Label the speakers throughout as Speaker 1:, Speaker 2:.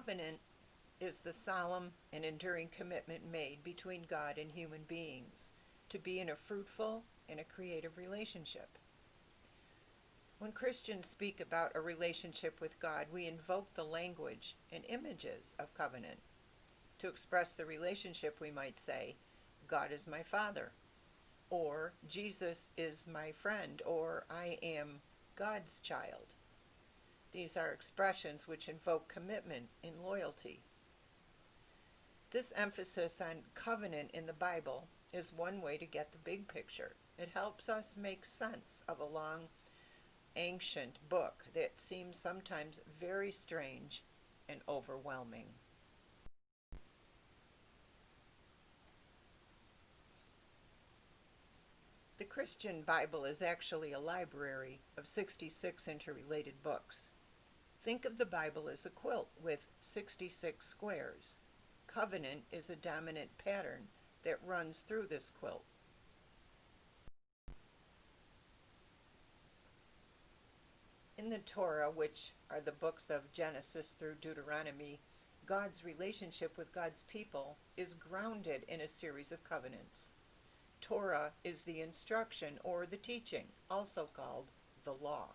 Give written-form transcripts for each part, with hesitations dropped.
Speaker 1: covenant is the solemn and enduring commitment made between God and human beings to be in a fruitful and a creative relationship. When Christians speak about a relationship with God, we invoke the language and images of covenant. To express the relationship, we might say, God is my Father, or Jesus is my friend, or I am God's child. These are expressions which invoke commitment and loyalty. This emphasis on covenant in the Bible is one way to get the big picture. It helps us make sense of a long, ancient book that seems sometimes very strange and overwhelming. The Christian Bible is actually a library of 66 interrelated books. Think of the Bible as a quilt with 66 squares. Covenant is a dominant pattern that runs through this quilt. In the Torah, which are the books of Genesis through Deuteronomy, God's relationship with God's people is grounded in a series of covenants. Torah is the instruction or the teaching, also called the law.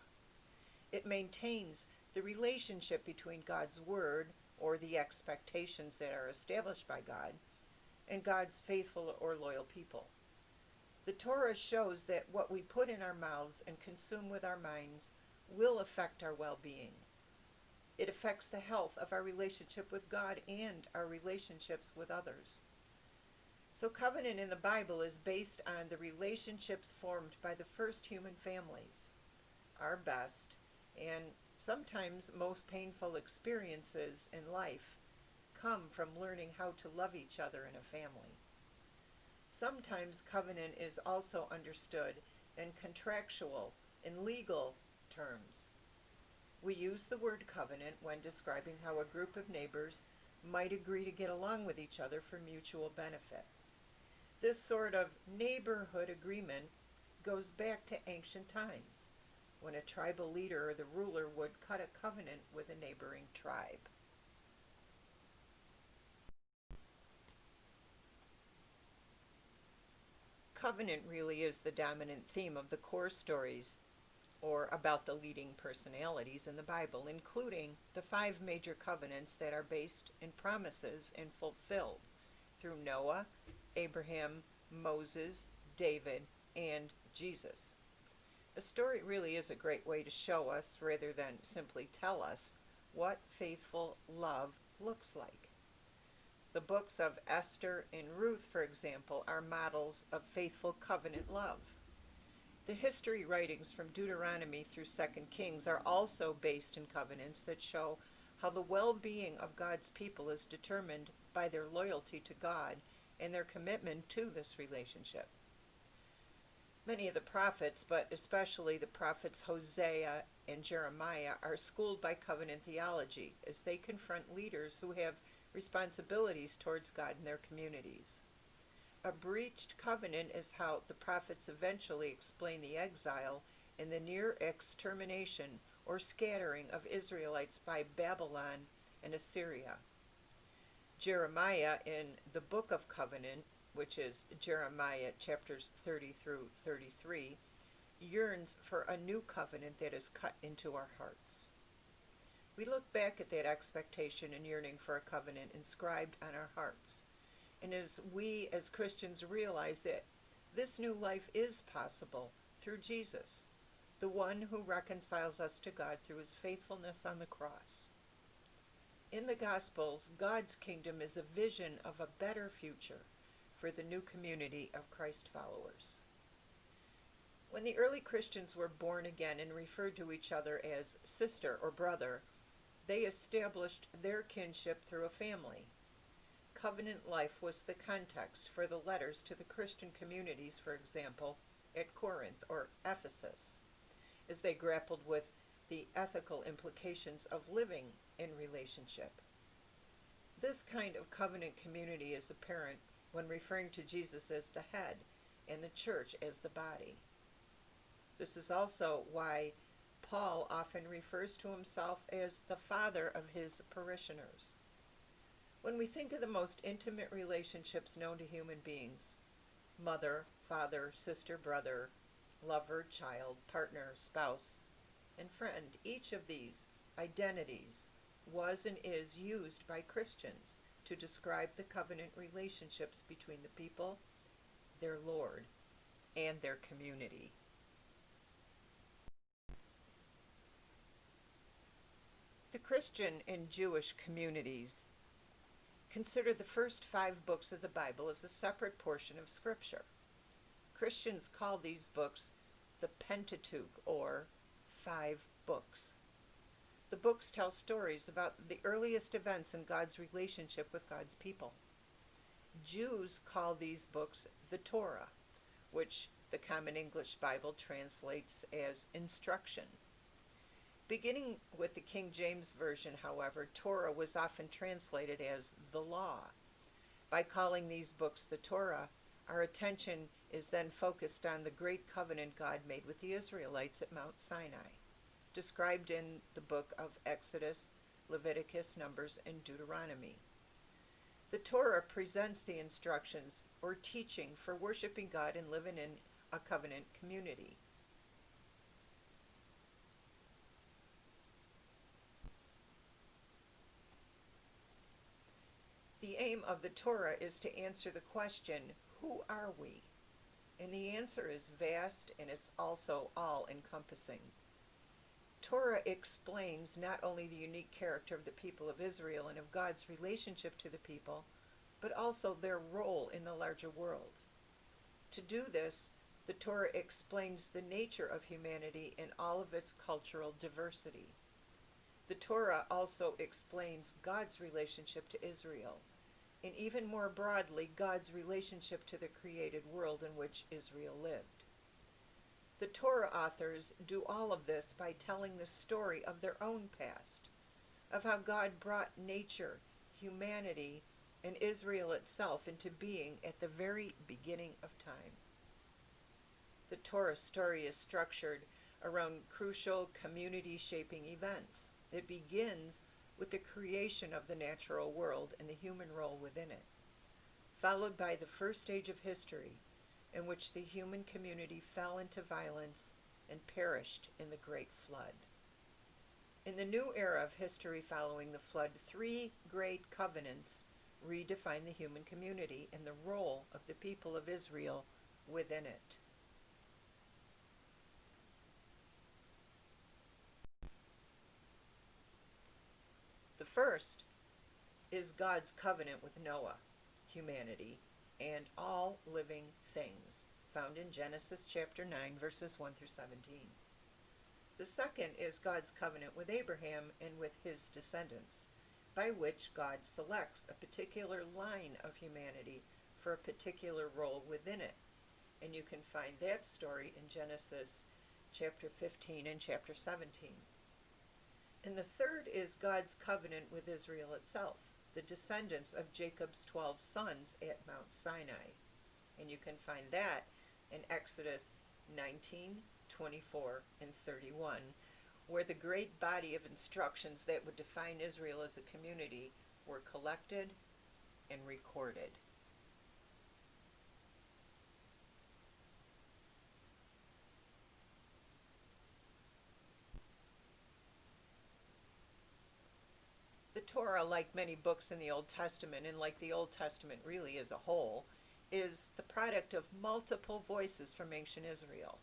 Speaker 1: It maintains the relationship between God's word, or the expectations that are established by God, and God's faithful or loyal people. The Torah shows that what we put in our mouths and consume with our minds will affect our well-being. It affects the health of our relationship with God and our relationships with others. So covenant in the Bible is based on the relationships formed by the first human families. Our best and sometimes most painful experiences in life come from learning how to love each other in a family. Sometimes covenant is also understood in contractual and legal terms. We use the word covenant when describing how a group of neighbors might agree to get along with each other for mutual benefit. This sort of neighborhood agreement goes back to ancient times, when a tribal leader or the ruler would cut a covenant with a neighboring tribe. Covenant really is the dominant theme of the core stories, or about the leading personalities in the Bible, including the 5 major covenants that are based in promises and fulfilled through Noah, Abraham, Moses, David, and Jesus. A story really is a great way to show us, rather than simply tell us, what faithful love looks like. The books of Esther and Ruth, for example, are models of faithful covenant love. The history writings from Deuteronomy through 2 Kings are also based in covenants that show how the well-being of God's people is determined by their loyalty to God and their commitment to this relationship. Many of the prophets, but especially the prophets Hosea and Jeremiah, are schooled by covenant theology as they confront leaders who have responsibilities towards God and their communities. A breached covenant is how the prophets eventually explain the exile and the near extermination or scattering of Israelites by Babylon and Assyria. Jeremiah in the Book of Covenant, which is Jeremiah chapters 30 through 33, yearns for a new covenant that is cut into our hearts. We look back at that expectation and yearning for a covenant inscribed on our hearts. And as we as Christians realize that this new life is possible through Jesus, the one who reconciles us to God through his faithfulness on the cross. In the Gospels, God's kingdom is a vision of a better future for the new community of Christ followers. When the early Christians were born again and referred to each other as sister or brother, they established their kinship through a family. Covenant life was the context for the letters to the Christian communities, for example, at Corinth or Ephesus, as they grappled with the ethical implications of living in relationship. This kind of covenant community is apparent when referring to Jesus as the head and the church as the body. This is also why Paul often refers to himself as the father of his parishioners. When we think of the most intimate relationships known to human beings, mother, father, sister, brother, lover, child, partner, spouse, and friend, each of these identities was and is used by Christians to describe the covenant relationships between the people, their Lord, and their community. The Christian and Jewish communities consider the first 5 books of the Bible as a separate portion of Scripture. Christians call these books the Pentateuch, or 5 books. The books tell stories about the earliest events in God's relationship with God's people. Jews call these books the Torah, which the Common English Bible translates as instruction. Beginning with the King James Version, however, Torah was often translated as the law. By calling these books the Torah, our attention is then focused on the great covenant God made with the Israelites at Mount Sinai, described in the book of Exodus, Leviticus, Numbers, and Deuteronomy. The Torah presents the instructions or teaching for worshiping God and living in a covenant community. The aim of the Torah is to answer the question, who are we? And the answer is vast, and it's also all-encompassing. Torah explains not only the unique character of the people of Israel and of God's relationship to the people, but also their role in the larger world. To do this, the Torah explains the nature of humanity in all of its cultural diversity. The Torah also explains God's relationship to Israel, and even more broadly, God's relationship to the created world in which Israel lived. The Torah authors do all of this by telling the story of their own past, of how God brought nature, humanity, and Israel itself into being at the very beginning of time. The Torah story is structured around crucial community-shaping events. It begins with the creation of the natural world and the human role within it, followed by the first stage of history, in which the human community fell into violence and perished in the Great Flood. In the new era of history following the flood, 3 great covenants redefine the human community and the role of the people of Israel within it. The first is God's covenant with Noah, humanity, and all living things, found in Genesis chapter 9, verses 1 through 17. The second is God's covenant with Abraham and with his descendants, by which God selects a particular line of humanity for a particular role within it. And you can find that story in Genesis chapter 15 and chapter 17. And the third is God's covenant with Israel itself, the descendants of Jacob's 12 sons at Mount Sinai. And you can find that in Exodus 19, 24, and 31, where the great body of instructions that would define Israel as a community were collected and recorded. The Torah, like many books in the Old Testament, and like the Old Testament really as a whole, is the product of multiple voices from ancient Israel.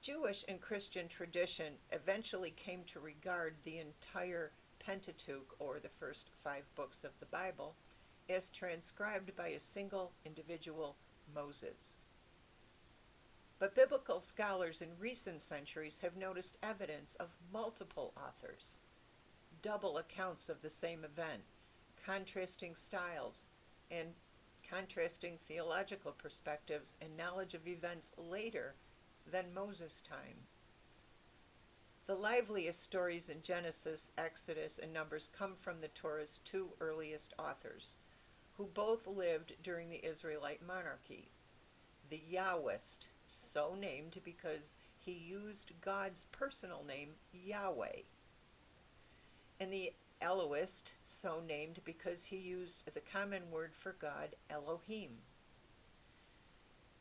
Speaker 1: Jewish and Christian tradition eventually came to regard the entire Pentateuch, or the first 5 books of the Bible, as transcribed by a single individual, Moses. But biblical scholars in recent centuries have noticed evidence of multiple authors, double accounts of the same event, contrasting styles, and contrasting theological perspectives and knowledge of events later than Moses' time. The liveliest stories in Genesis, Exodus, and Numbers come from the Torah's 2 earliest authors, who both lived during the Israelite monarchy. The Yahwist, so named because he used God's personal name, Yahweh. And the Elohist, so named because he used the common word for God, Elohim.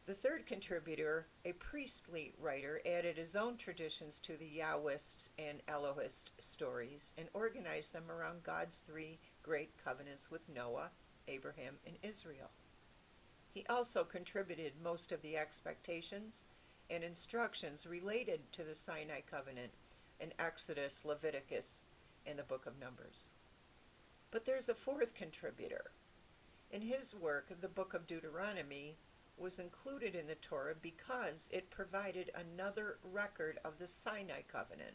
Speaker 1: The third contributor, a priestly writer, added his own traditions to the Yahwist and Elohist stories and organized them around God's three great covenants with Noah, Abraham, and Israel. He also contributed most of the expectations and instructions related to the Sinai covenant in Exodus, Leviticus, and the book of Numbers. But there's a fourth contributor. In his work, the book of Deuteronomy was included in the Torah because it provided another record of the Sinai covenant.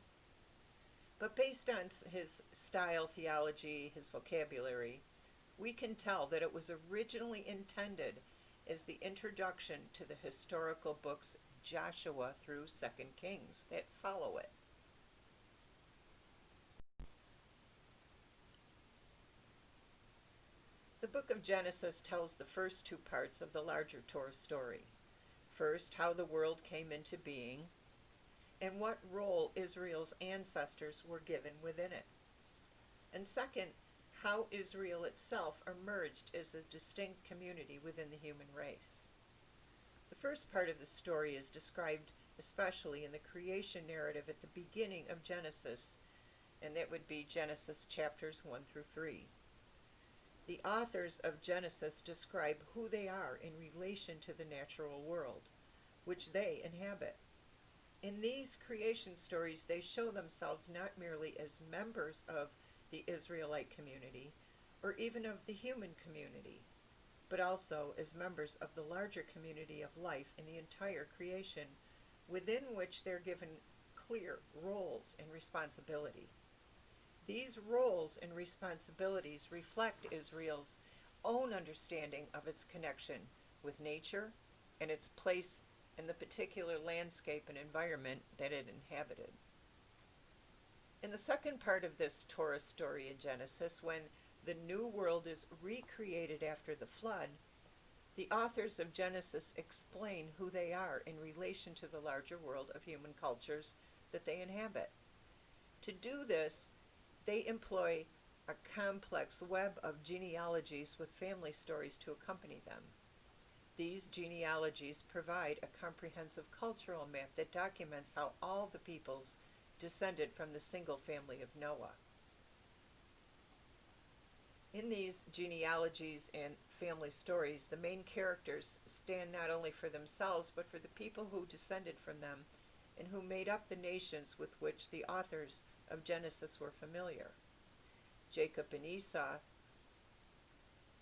Speaker 1: But based on his style, theology, his vocabulary, we can tell that it was originally intended as the introduction to the historical books Joshua through 2 Kings that follow it. The book of Genesis tells the first two parts of the larger Torah story. First, how the world came into being, and what role Israel's ancestors were given within it. And second, how Israel itself emerged as a distinct community within the human race. The first part of the story is described especially in the creation narrative at the beginning of Genesis, and that would be Genesis chapters 1 through 3. The authors of Genesis describe who they are in relation to the natural world, which they inhabit. In these creation stories, they show themselves not merely as members of the Israelite community, or even of the human community, but also as members of the larger community of life in the entire creation, within which they're given clear roles and responsibility. These roles and responsibilities reflect Israel's own understanding of its connection with nature and its place in the particular landscape and environment that it inhabited. In the second part of this Torah story in Genesis, when the new world is recreated after the flood, the authors of Genesis explain who they are in relation to the larger world of human cultures that they inhabit. To do this, they employ a complex web of genealogies with family stories to accompany them. These genealogies provide a comprehensive cultural map that documents how all the peoples descended from the single family of Noah. In these genealogies and family stories, the main characters stand not only for themselves, but for the people who descended from them and who made up the nations with which the authors of Genesis were familiar. Jacob and Esau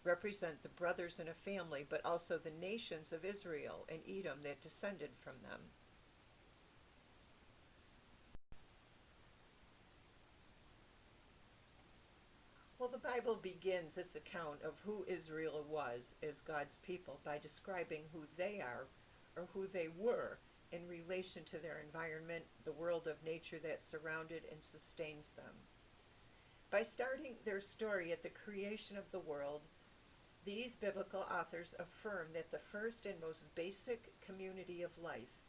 Speaker 1: represent the brothers in a family, but also the nations of Israel and Edom that descended from them. Well, the Bible begins its account of who Israel was as God's people by describing who they are, or who they were, in relation to their environment, the world of nature that surrounded and sustains them. By starting their story at the creation of the world, these biblical authors affirm that the first and most basic community of life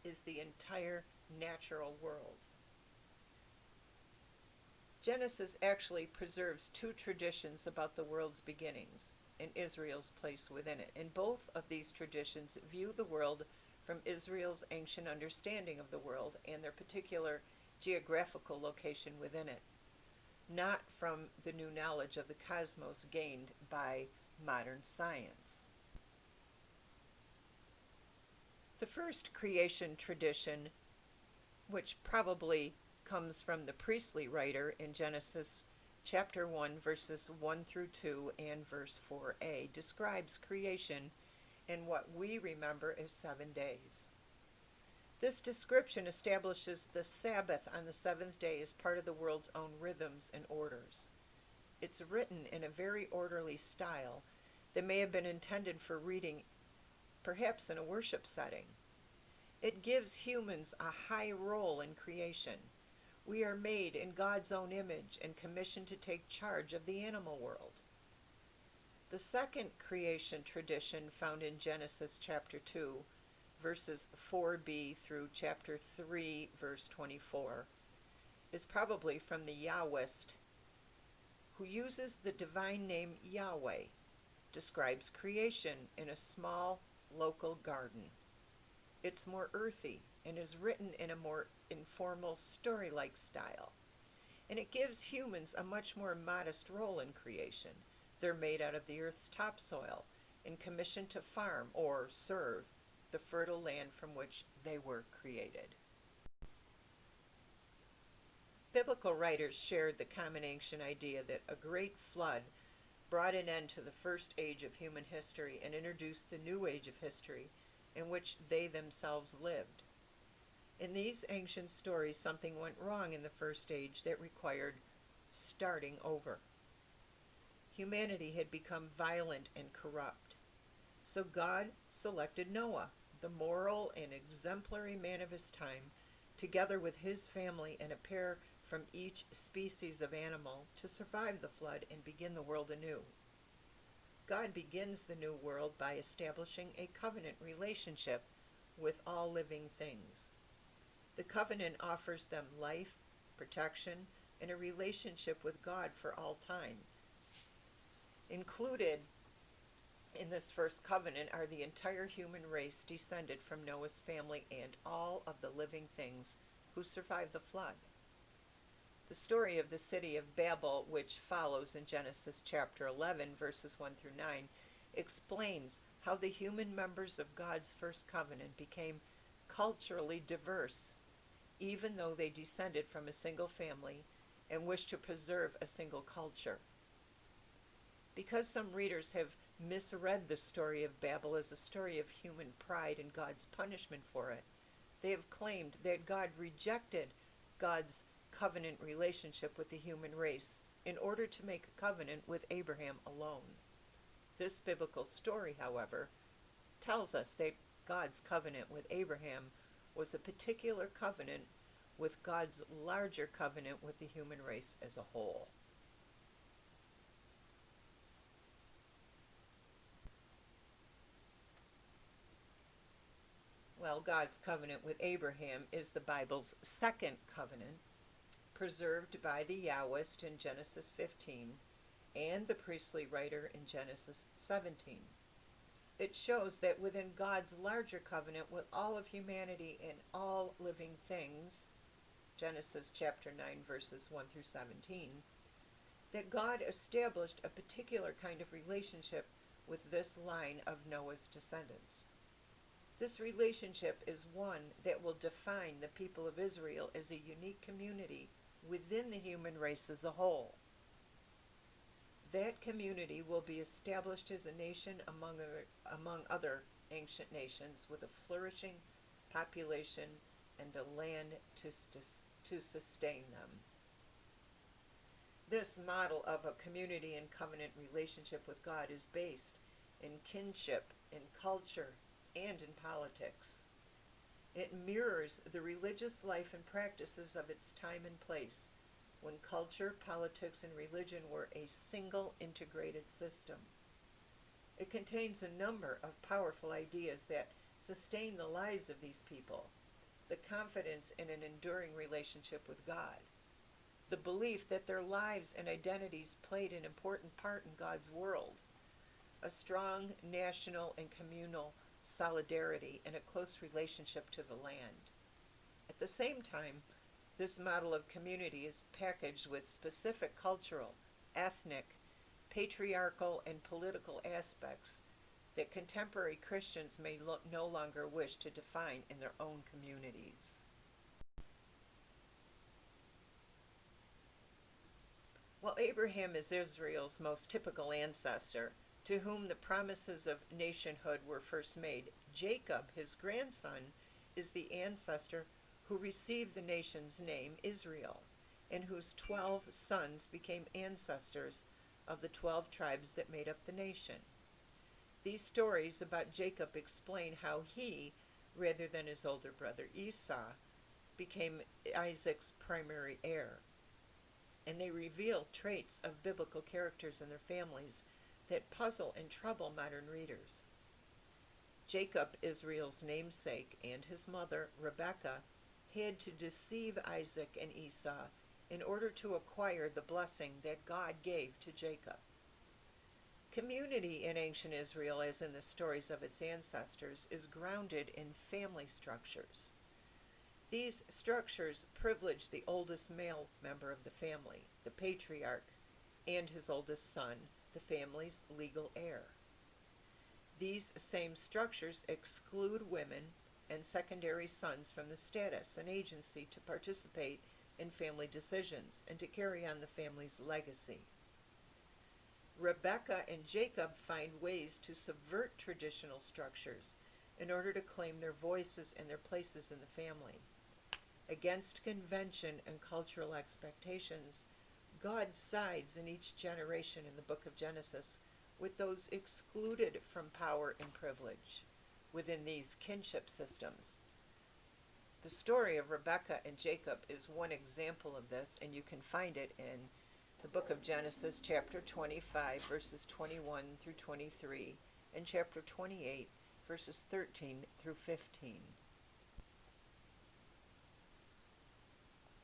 Speaker 1: is the entire natural world. Genesis actually preserves two traditions about the world's beginnings and Israel's place within it, and both of these traditions view the world from Israel's ancient understanding of the world and their particular geographical location within it, not from the new knowledge of the cosmos gained by modern science. The first creation tradition, which probably comes from the priestly writer in Genesis chapter 1, verses 1 through 2 and verse 4a, describes creation in what we remember as 7 days. This description establishes the Sabbath on the seventh day as part of the world's own rhythms and orders. It's written in a very orderly style that may have been intended for reading, perhaps in a worship setting. It gives humans a high role in creation. We are made in God's own image and commissioned to take charge of the animal world. The second creation tradition found in Genesis chapter 2, verses 4b through chapter 3, verse 24, is probably from the Yahwist, who uses the divine name Yahweh, describes creation in a small local garden. It's more earthy and is written in a more informal, story-like style. And it gives humans a much more modest role in creation. They're made out of the earth's topsoil and commissioned to farm or serve the fertile land from which they were created. Biblical writers shared the common ancient idea that a great flood brought an end to the first age of human history and introduced the new age of history in which they themselves lived. In these ancient stories, something went wrong in the first age that required starting over. Humanity had become violent and corrupt. So God selected Noah, the moral and exemplary man of his time, together with his family and a pair from each species of animal, to survive the flood and begin the world anew. God begins the new world by establishing a covenant relationship with all living things. The covenant offers them life, protection, and a relationship with God for all time. Included in this first covenant are the entire human race descended from Noah's family and all of the living things who survived the flood. The story of the city of Babel, which follows in Genesis chapter 11, verses 1 through 9, explains how the human members of God's first covenant became culturally diverse, even though they descended from a single family and wished to preserve a single culture. Because some readers have misread the story of Babel as a story of human pride and God's punishment for it, they have claimed that God rejected God's covenant relationship with the human race in order to make a covenant with Abraham alone. This biblical story, however, tells us that God's covenant with Abraham was a particular covenant with God's larger covenant with the human race as a whole. Well, God's covenant with Abraham is the Bible's second covenant, preserved by the Yahwist in Genesis 15 and the priestly writer in Genesis 17. It shows that within God's larger covenant with all of humanity and all living things, Genesis chapter 9, verses 1 through 17, that God established a particular kind of relationship with this line of Noah's descendants. This relationship is one that will define the people of Israel as a unique community within the human race as a whole. That community will be established as a nation among other ancient nations with a flourishing population and a land to sustain them. This model of a community and covenant relationship with God is based in kinship, in culture, and in politics. It mirrors the religious life and practices of its time and place, when culture, politics, and religion were a single integrated system. It contains a number of powerful ideas that sustain the lives of these people: the confidence in an enduring relationship with God, the belief that their lives and identities played an important part in God's world, a strong national and communal solidarity, and a close relationship to the land. At the same time, this model of community is packaged with specific cultural, ethnic, patriarchal, and political aspects that contemporary Christians may no longer wish to define in their own communities. While Abraham is Israel's most typical ancestor, to whom the promises of nationhood were first made, Jacob, his grandson, is the ancestor who received the nation's name Israel, and whose 12 sons became ancestors of the 12 tribes that made up the nation. These stories about Jacob explain how he, rather than his older brother Esau, became Isaac's primary heir. And they reveal traits of biblical characters and their families that puzzle and trouble modern readers. Jacob, Israel's namesake, and his mother, Rebekah, had to deceive Isaac and Esau in order to acquire the blessing that God gave to Jacob. Community in ancient Israel, as in the stories of its ancestors, is grounded in family structures. These structures privilege the oldest male member of the family, the patriarch, and his oldest son, the family's legal heir. These same structures exclude women and secondary sons from the status and agency to participate in family decisions and to carry on the family's legacy. Rebekah and Jacob find ways to subvert traditional structures in order to claim their voices and their places in the family. Against convention and cultural expectations, God sides in each generation in the book of Genesis with those excluded from power and privilege within these kinship systems. The story of Rebekah and Jacob is one example of this, and you can find it in the book of Genesis, chapter 25, verses 21 through 23, and chapter 28, verses 13 through 15.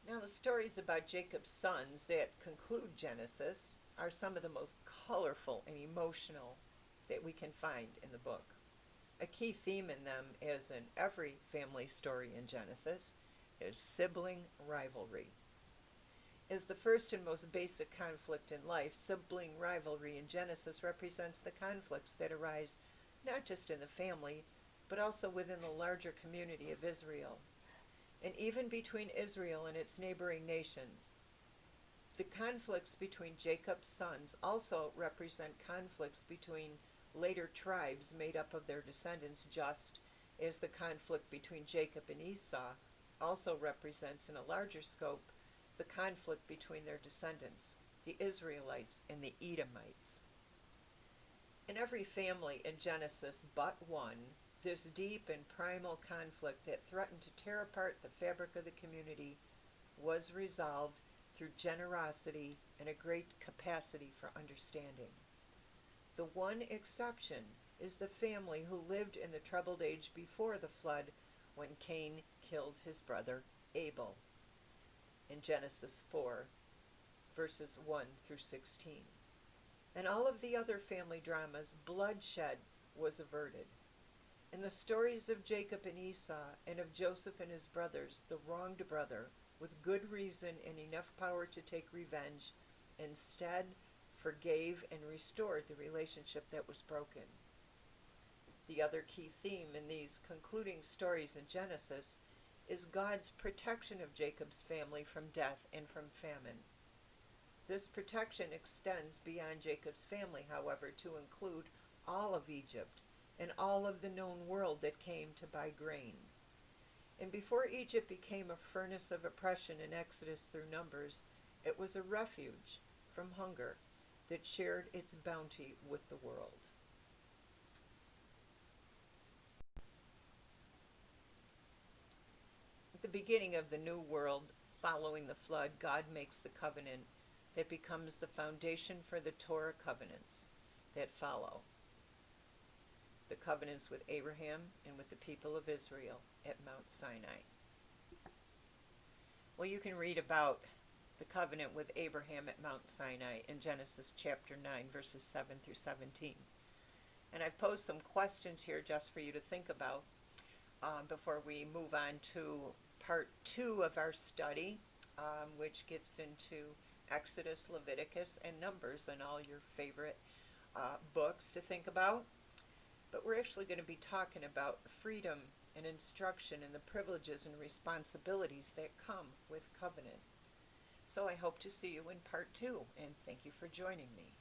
Speaker 1: Now, the stories about Jacob's sons that conclude Genesis are some of the most colorful and emotional that we can find in the book. A key theme in them, as in every family story in Genesis, is sibling rivalry. As the first and most basic conflict in life, sibling rivalry in Genesis represents the conflicts that arise not just in the family, but also within the larger community of Israel, and even between Israel and its neighboring nations. The conflicts between Jacob's sons also represent conflicts between later tribes made up of their descendants, just as the conflict between Jacob and Esau also represents, in a larger scope, the conflict between their descendants, the Israelites and the Edomites. In every family in Genesis but one, this deep and primal conflict that threatened to tear apart the fabric of the community was resolved through generosity and a great capacity for understanding. The one exception is the family who lived in the troubled age before the flood, when Cain killed his brother Abel, in Genesis 4, verses 1 through 16. In all of the other family dramas, bloodshed was averted. In the stories of Jacob and Esau, and of Joseph and his brothers, the wronged brother, with good reason and enough power to take revenge, instead forgave and restored the relationship that was broken. The other key theme in these concluding stories in Genesis is God's protection of Jacob's family from death and from famine. This protection extends beyond Jacob's family, however, to include all of Egypt and all of the known world that came to buy grain. And before Egypt became a furnace of oppression in Exodus through Numbers, it was a refuge from hunger that shared its bounty with the world. At the beginning of the new world, following the flood, God makes the covenant that becomes the foundation for the Torah covenants that follow. The covenants with Abraham and with the people of Israel at Mount Sinai. Well, you can read about the covenant with Abraham at Mount Sinai in Genesis chapter 9, verses 7 through 17. And I've posed some questions here just for you to think about before we move on to part 2 of our study, which gets into Exodus, Leviticus, and Numbers, and all your favorite books to think about. But we're actually going to be talking about freedom and instruction and the privileges and responsibilities that come with covenant. So I hope to see you in part 2, and thank you for joining me.